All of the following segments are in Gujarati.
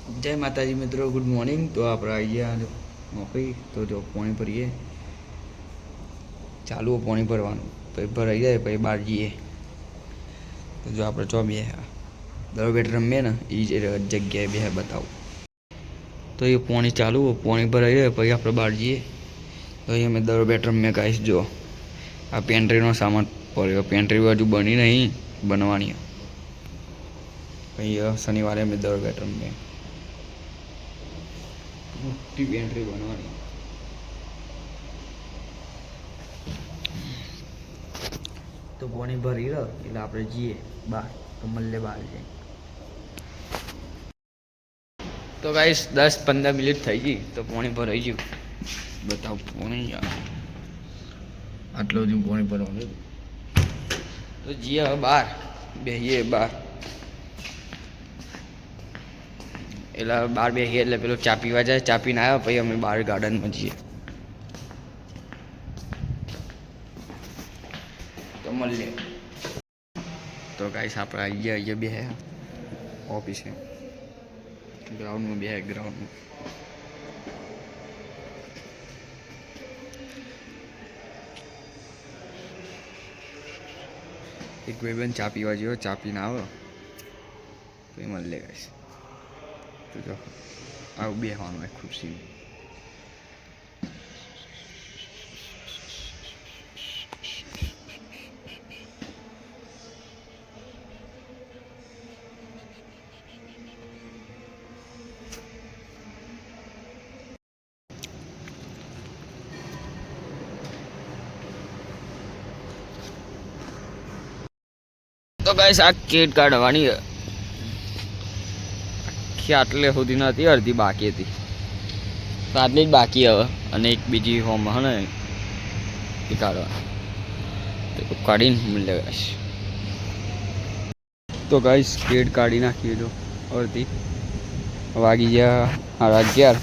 जय माता जी मित्रों, गुड मॉर्निंग। तो आप आइए आज नौकरी तो जो पानी भरीए चालू पानी भरવાનું પછી ભરાઈ જાય પછી બહાર જઈએ તો જો આપણે ચો બે દર બેટ રમીએ ને એ જગ્યાએ બે બતાવું તો એ પાણી ચાલુ પાણી ભરાઈ જાય પછી આપણે બહાર જઈએ તો અહીં અમે દર બેટ રમીએ ગાઈશ જો આ પેન્ટ્રીનો સામાન પડ્યો પેન્ટ્રી હજુ બની નહીં બનવાની પછી શનિવારે અમે દર બેટ રમીએ મોટી પેન્ટ્રી બનવાની તો પાણી ભરી રહ્યો એટલે આપણે જઈએ બહાર તો મલ્લે બહાર જઈએ તો ગાઈસ 10-15 મિનિટ થઈ ગઈ તો પાણી ભરાઈ ગયું બતાવ પાણી આટલું બધું પાણી ભરવાનું તો જઈએ હવે બહાર બેસીએ બહાર એટલે બહાર બેસીએ એટલે પેલો ચા પીવા જાય ચા પીને આવ્યા પછી અમે બહાર ગાર્ડનમાં જઈએ તો મળીએ तो गाइस आप आइए भी है ऑफिस है ग्राउंड में भी है ग्राउंड में एक भाई चा पीवा जो चा पीने आओ तो ये मल ले गाइस तो जो आओ भी है खुर्सी में तो गाइस आ केट काढवानी आखी आटले सुधी नती अर्धी बाकी थी तो आटली ज बाकी हवे अने एक बीजी होम है ने ए काढवा तो काढीने मिले गाइस तो गाइस केट काढी नाखी जो अर्धी वागी गया 11:30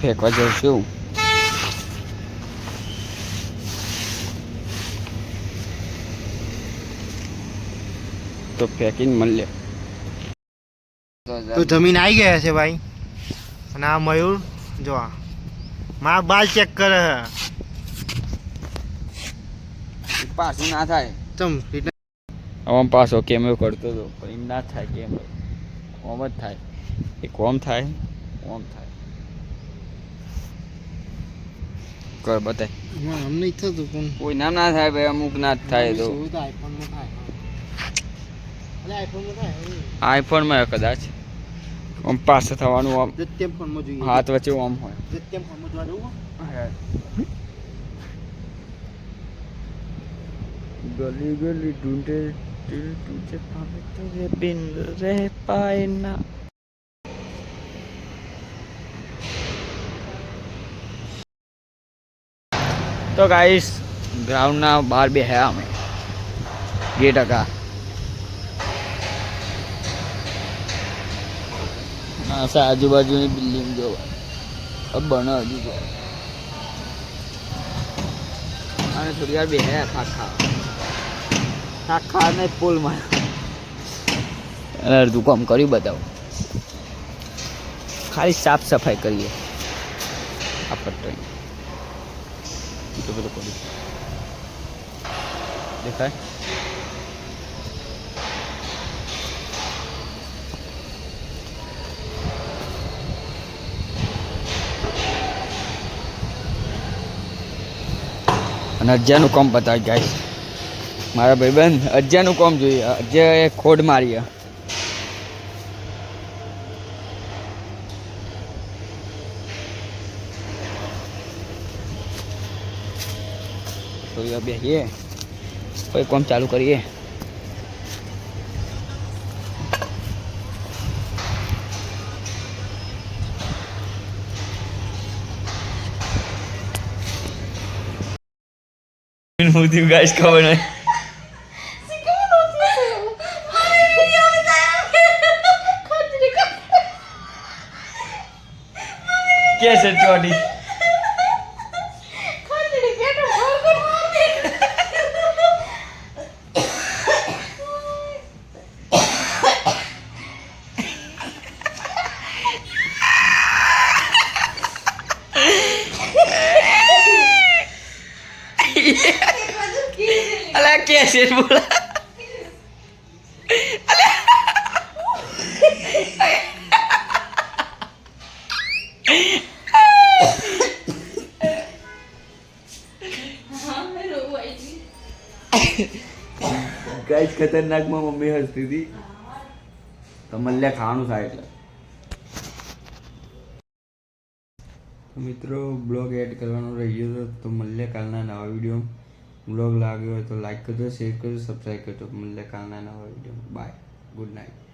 फेंकवा जाऊं छुं तो पैकिंग मल ले तो जमीन आई गया है भाई ना मयूर जो मार बाल चेक कर पासो ना थाय तम आम पासो केमेरो करतो तो पण एम ना थाय केमेरो ओम ज थाय एक ओम थाय ओम थाय कर बताय हम नहीं था तो कौन कोई नाम ना थाय भाई अमुक ना थाय तो आईफोन में था अरे आईफोन में था आईफोन में कदाच ओम पास थवानु ओम सत्यम फोन में જોઈએ हाथ वच्चे ओम होय सत्यम फोन में જોવા गली गली ढूंढे दिल तुझे पावे तेरे बिन रह पाए ना तो गाइस ग्राउंड ना बाहर भी है हमें गेट का ऐसा आजू बाजू की बिल्डिंग जो अब बना हजू जो અને થોડી વાર બે ખાખા ખાખા ને પુલ માં અડધું કામ કરી બતાવો ખાલી સાફ સફાઈ કરીએ આ પટ્ટો તો પેલો કરી દેખાય અને અજ્જાનું કામ બતાવી ગાઈસ મારા ભાઈબંધ અજ્જાનું કામ જોઈએ અજ્જાએ ખોડ મારી તો યાર બેહીએ કોઈ કામ ચાલુ કરીએ होती गाइस खबर है कैसे चोटी અલા કેસેટ બોલા ગાઈસ ખતરનાકમાં મમ્મી હસતી હતી તો મલ્યા ખાવાનું થાય એટલે મિત્રો બ્લોગ એડ કરવાનો રહ્યો હતો તો મલ્યા કાલના નવા વિડીયો બ્લોગ લાગ્યો હોય તો લાઈક કરજો શેર કરજો સબસ્ક્રાઈબ કરજો મલ્યા કાલના નવા વિડીયો બાય ગુડ નાઇટ